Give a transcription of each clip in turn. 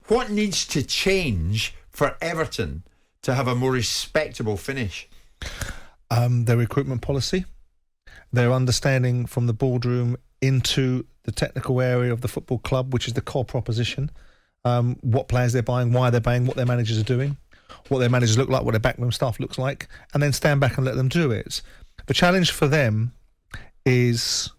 What needs to change for Everton to have a more respectable finish? Their recruitment policy, their understanding from the boardroom into the technical area of the football club, which is the core proposition, what players they're buying, why they're buying, what their managers are doing, what their managers look like, what their backroom staff looks like, and then stand back and let them do it. The challenge for them is,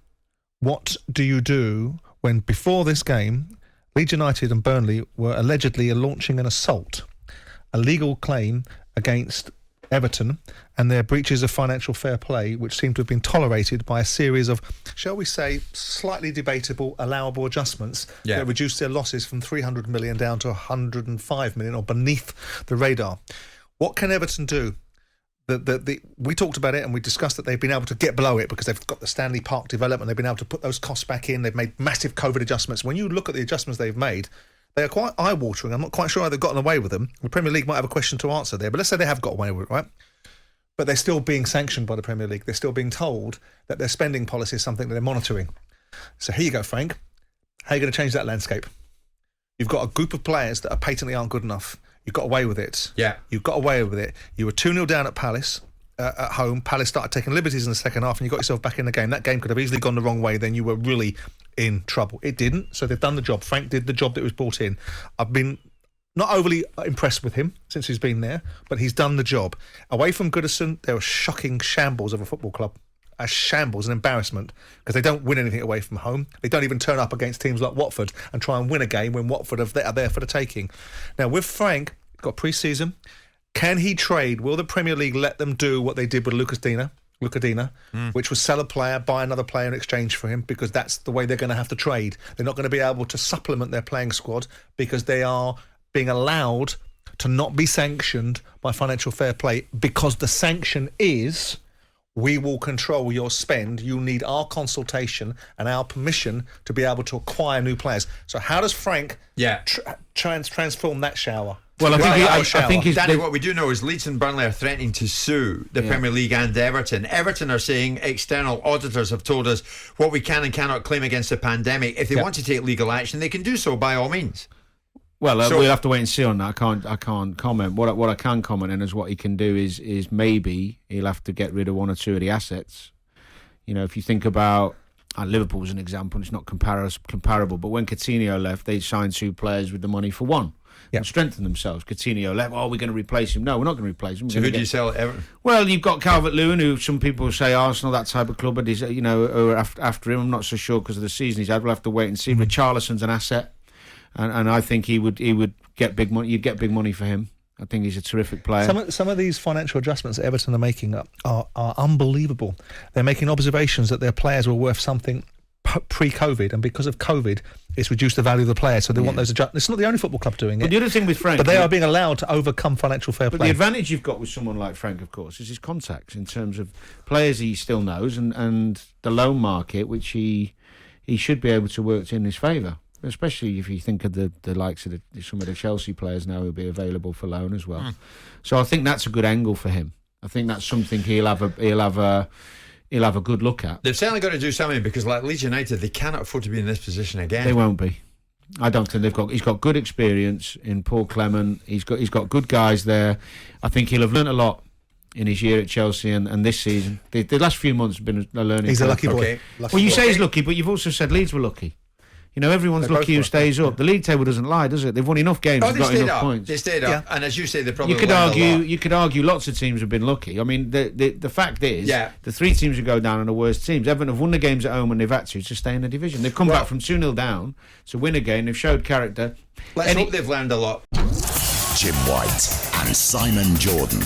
what do you do when before this game, Leeds United and Burnley were allegedly launching an assault, a legal claim against Everton and their breaches of financial fair play, which seem to have been tolerated by a series of, shall we say, slightly debatable, allowable adjustments that reduced their losses from 300 million down to 105 million, or beneath the radar. What can Everton do? We talked about it and we discussed that they've been able to get below it because they've got the Stanley Park development. They've been able to put those costs back in. They've made massive COVID adjustments. When you look at the adjustments they've made, they are quite eye-watering. I'm not quite sure how they've gotten away with them. The Premier League might have a question to answer there, but let's say they have got away with it, right? But they're still being sanctioned by the Premier League. They're still being told that their spending policy is something that they're monitoring. So here you go, Frank. How are you going to change that landscape? You've got a group of players that are patently aren't good enough. You've got away with it. Yeah. You've got away with it. You were 2-0 down at Palace. At home, Palace started taking liberties in the second half and you got yourself back in the game. That game could have easily gone the wrong way, then you were really in trouble. It didn't, so they've done the job. Frank did the job that was brought in. I've been not overly impressed with him since he's been there, but he's done the job. Away from Goodison, they're a shocking shambles of a football club. A shambles, an embarrassment, because they don't win anything away from home. They don't even turn up against teams like Watford and try and win a game when Watford are there for the taking. Now, with Frank, got pre-season. Can he trade? Will the Premier League let them do what they did with Luca Dina, which was sell a player, buy another player in exchange for him, because that's the way they're going to have to trade. They're not going to be able to supplement their playing squad because they are being allowed to not be sanctioned by financial fair play, because the sanction is, we will control your spend. You need our consultation and our permission to be able to acquire new players. So how does Frank transform that shower? Well, I think Danny, what we do know is Leeds and Burnley are threatening to sue the Premier League and Everton. Everton are saying external auditors have told us what we can and cannot claim against the pandemic. If they want to take legal action, they can do so by all means. Well, we'll have to wait and see on that. I can't comment. What I can comment on is what he can do is maybe he'll have to get rid of one or two of the assets. You know, if you think about Liverpool as an example, it's not comparable, but when Coutinho left, they signed 2 players with the money for one. And strengthen themselves. Coutinho left. Oh, we're going to replace him. No, we're not going to replace him. So who do you sell at Everton? Well, you've got Calvert-Lewin, who some people say Arsenal, that type of club, but he's, are after him. I'm not so sure because of the season he's had. We'll have to wait and see. Richarlison's an asset, and I think he would get big money. You'd get big money for him. I think he's a terrific player. Some of these financial adjustments that Everton are making are unbelievable. They're making observations that their players were worth something pre-COVID, and because of COVID, it's reduced the value of the player. So they want those adjustments. It's not the only football club doing it. But the other thing with Frank, but they are being allowed to overcome financial fair play. But the advantage you've got with someone like Frank, of course, is his contacts in terms of players he still knows, and the loan market, which he should be able to work in his favour. Especially if you think of the likes of some of the Chelsea players now who'll be available for loan as well. So I think that's a good angle for him. I think that's something he'll have a good look at. They've certainly got to do something, because like Leeds United, they cannot afford to be in this position again. They won't be. I don't think he's got good experience in Paul Clement. He's got good guys there. I think he'll have learnt a lot in his year at Chelsea and this season. The last few months have been a learning. He's a lucky boy. Okay. Well, you say he's lucky, but you've also said Leeds were lucky. You know, everyone's lucky who stays up. The league table doesn't lie, does it? They've won enough games and got enough points. They stayed up, and as you say, they probably You could argue lots of teams have been lucky. I mean, the fact is, the 3 teams who go down are the worst teams. Everton have won the games at home when they've had to stay in the division. They've come back from 2-0 down to win again. They've showed character. Let's hope they've learned a lot. Jim White and Simon Jordan.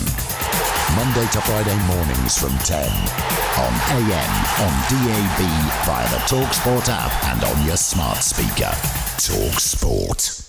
Monday to Friday mornings from 10 on AM, on DAB, via the talkSPORT app and on your smart speaker. talkSPORT.